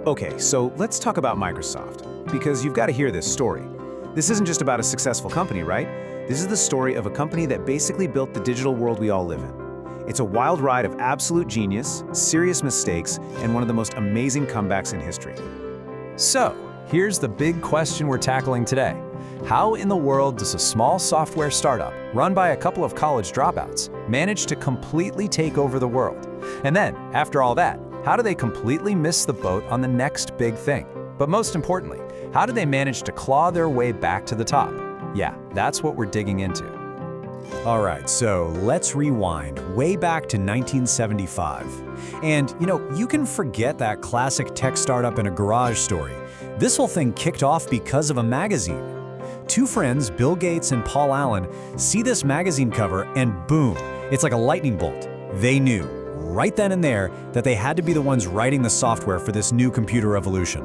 Okay, so let's talk about Microsoft, because you've got to hear this story. This isn't just about a successful company, right? This is the story of a company that basically built the digital world we all live in. It's a wild ride of absolute genius, serious mistakes, and one of the most amazing comebacks in history. So, here's the big question we're tackling today. How in the world does a small software startup, run by a couple of college dropouts, manage to completely take over the world? And then, after all that, how do they completely miss the boat on the next big thing? But most importantly, how do they manage to claw their way back to the top? Yeah, that's what we're digging into. All right, so let's rewind way back to 1975. And, you can forget that classic tech startup in a garage story. This whole thing kicked off because of a magazine. Two friends, Bill Gates and Paul Allen, see this magazine cover and boom, it's like a lightning bolt. They knew, right then and there, that they had to be the ones writing the software for this new computer revolution.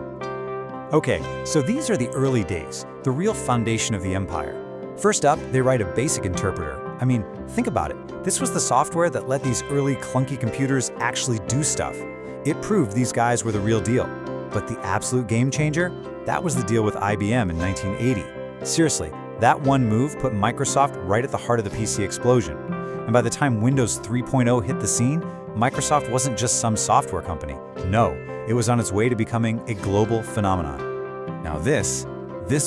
Okay, so these are the early days, the real foundation of the empire. First up, they write a BASIC interpreter. I mean, think about it. This was the software that let these early clunky computers actually do stuff. It proved these guys were the real deal. But the absolute game changer? That was the deal with IBM in 1980. Seriously, that one move put Microsoft right at the heart of the PC explosion. And by the time Windows 3.0 hit the scene, Microsoft wasn't just some software company. No, it was on its way to becoming a global phenomenon. Now this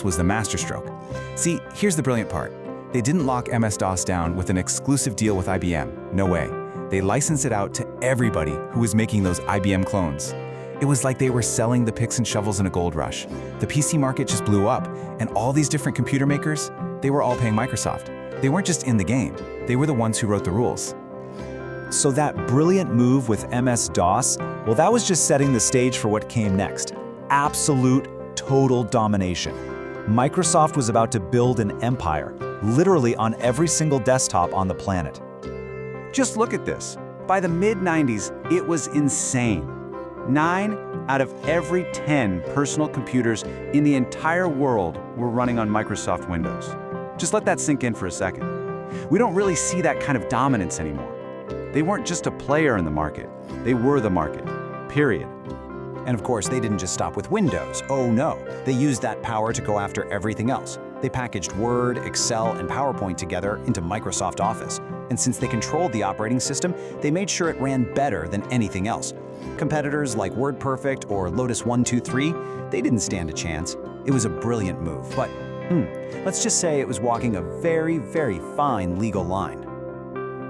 was the masterstroke. See, here's the brilliant part. They didn't lock MS-DOS down with an exclusive deal with IBM. No way. They licensed it out to everybody who was making those IBM clones. It was like they were selling the picks and shovels in a gold rush. The PC market just blew up, and all these different computer makers, they were all paying Microsoft. They weren't just in the game, they were the ones who wrote the rules. So that brilliant move with MS-DOS, well, that was just setting the stage for what came next. Absolute, total domination. Microsoft was about to build an empire, literally on every single desktop on the planet. Just look at this. By the mid-90s, it was insane. 9 out of every 10 personal computers in the entire world were running on Microsoft Windows. Just let that sink in for a second. We don't really see that kind of dominance anymore. They weren't just a player in the market, they were the market, period. And of course, they didn't just stop with Windows. Oh no, they used that power to go after everything else. They packaged Word, Excel, and PowerPoint together into Microsoft Office. And since they controlled the operating system, they made sure it ran better than anything else. Competitors like WordPerfect or Lotus 123, they didn't stand a chance. It was a brilliant move, but let's just say it was walking a very, very fine legal line.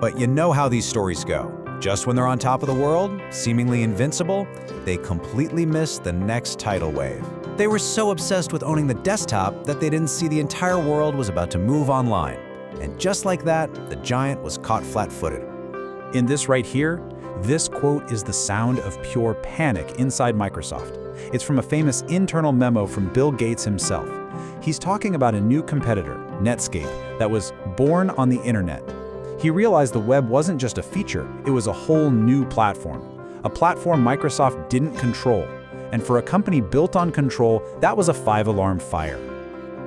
But you know how these stories go. Just when they're on top of the world, seemingly invincible, they completely miss the next tidal wave. They were so obsessed with owning the desktop that they didn't see the entire world was about to move online. And just like that, the giant was caught flat-footed. In this right here, this quote is the sound of pure panic inside Microsoft. It's from a famous internal memo from Bill Gates himself. He's talking about a new competitor, Netscape, that was born on the internet. He realized the web wasn't just a feature, it was a whole new platform. A platform Microsoft didn't control. And for a company built on control, that was a 5-alarm fire.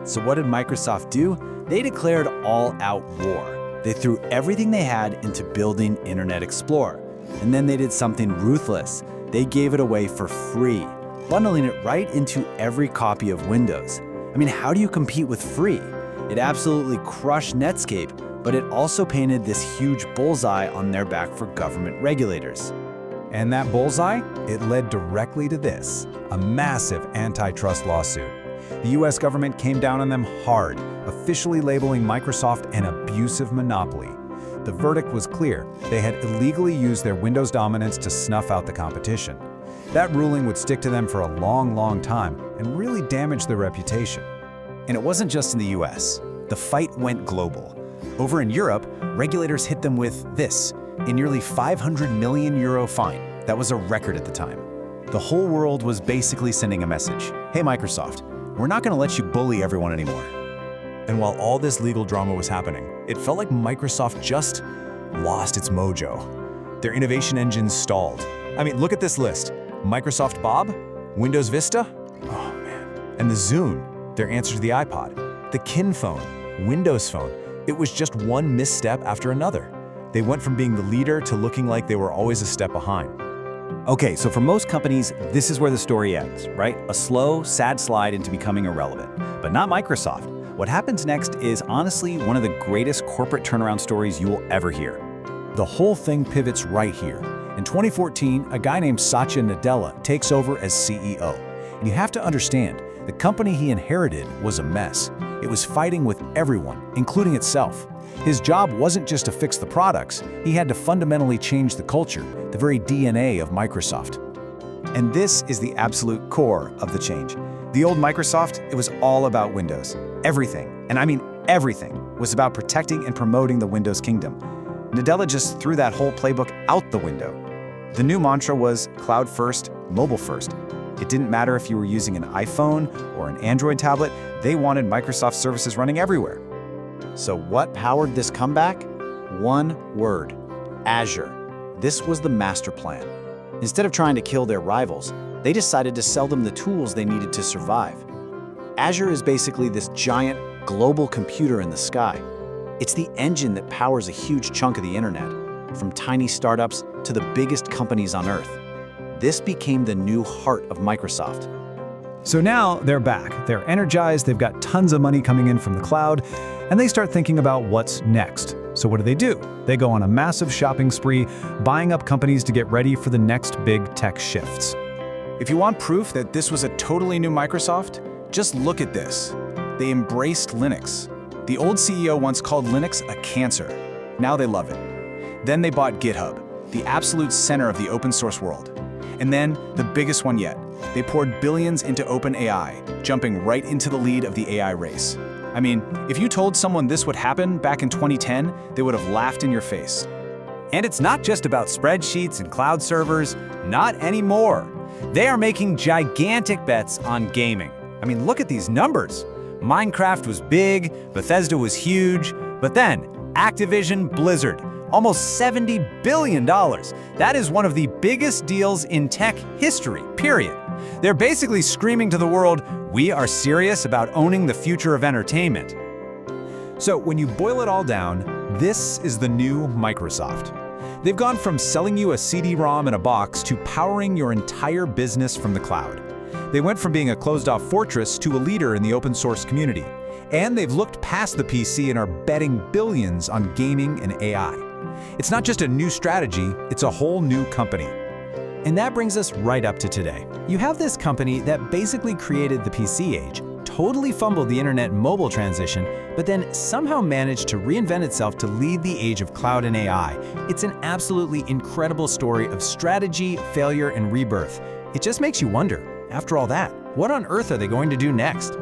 So what did Microsoft do? They declared all-out war. They threw everything they had into building Internet Explorer. And then they did something ruthless. They gave it away for free, bundling it right into every copy of Windows. I mean, how do you compete with free? It absolutely crushed Netscape, but it also painted this huge bullseye on their back for government regulators. And that bullseye, it led directly to this, a massive antitrust lawsuit. The US government came down on them hard, officially labeling Microsoft an abusive monopoly. The verdict was clear. They had illegally used their Windows dominance to snuff out the competition. That ruling would stick to them for a long, long time and really damage their reputation. And it wasn't just in the US. The fight went global. Over in Europe, regulators hit them with this, a nearly €500 million fine. That was a record at the time. The whole world was basically sending a message. Hey Microsoft, we're not going to let you bully everyone anymore. And while all this legal drama was happening, it felt like Microsoft just lost its mojo. Their innovation engine stalled. I mean, look at this list. Microsoft Bob, Windows Vista, oh man, and the Zune, their answer to the iPod, the Kin phone, Windows Phone. It was just one misstep after another. They went from being the leader to looking like they were always a step behind. Okay, so for most companies, this is where the story ends, right? A slow, sad slide into becoming irrelevant. But not Microsoft. What happens next is honestly one of the greatest corporate turnaround stories you will ever hear. The whole thing pivots right here. In 2014, a guy named Satya Nadella takes over as CEO. And you have to understand, the company he inherited was a mess. It was fighting with everyone, including itself. His job wasn't just to fix the products, he had to fundamentally change the culture, the very DNA of Microsoft. And this is the absolute core of the change. The old Microsoft, it was all about Windows. Everything, and I mean everything, was about protecting and promoting the Windows kingdom. Nadella just threw that whole playbook out the window. The new mantra was cloud first, mobile first. It didn't matter if you were using an iPhone or an Android tablet, they wanted Microsoft services running everywhere. So what powered this comeback? One word: Azure. This was the master plan. Instead of trying to kill their rivals, they decided to sell them the tools they needed to survive. Azure is basically this giant global computer in the sky. It's the engine that powers a huge chunk of the internet, from tiny startups to the biggest companies on Earth. This became the new heart of Microsoft. So now they're back. They're energized, they've got tons of money coming in from the cloud, and they start thinking about what's next. So what do? They go on a massive shopping spree, buying up companies to get ready for the next big tech shifts. If you want proof that this was a totally new Microsoft, just look at this. They embraced Linux. The old CEO once called Linux a cancer. Now they love it. Then they bought GitHub, the absolute center of the open source world. And then, the biggest one yet, they poured billions into OpenAI, jumping right into the lead of the AI race. I mean, if you told someone this would happen back in 2010, they would have laughed in your face. And it's not just about spreadsheets and cloud servers, not anymore. They are making gigantic bets on gaming. I mean, look at these numbers. Minecraft was big, Bethesda was huge, but then Activision Blizzard, almost $70 billion. That is one of the biggest deals in tech history, period. They're basically screaming to the world, we are serious about owning the future of entertainment. So when you boil it all down, this is the new Microsoft. They've gone from selling you a CD-ROM in a box to powering your entire business from the cloud. They went from being a closed-off fortress to a leader in the open source community. And they've looked past the PC and are betting billions on gaming and AI. It's not just a new strategy, it's a whole new company. And that brings us right up to today. You have this company that basically created the PC age, totally fumbled the internet and mobile transition, but then somehow managed to reinvent itself to lead the age of cloud and AI. It's an absolutely incredible story of strategy, failure, and rebirth. It just makes you wonder, after all that, what on earth are they going to do next?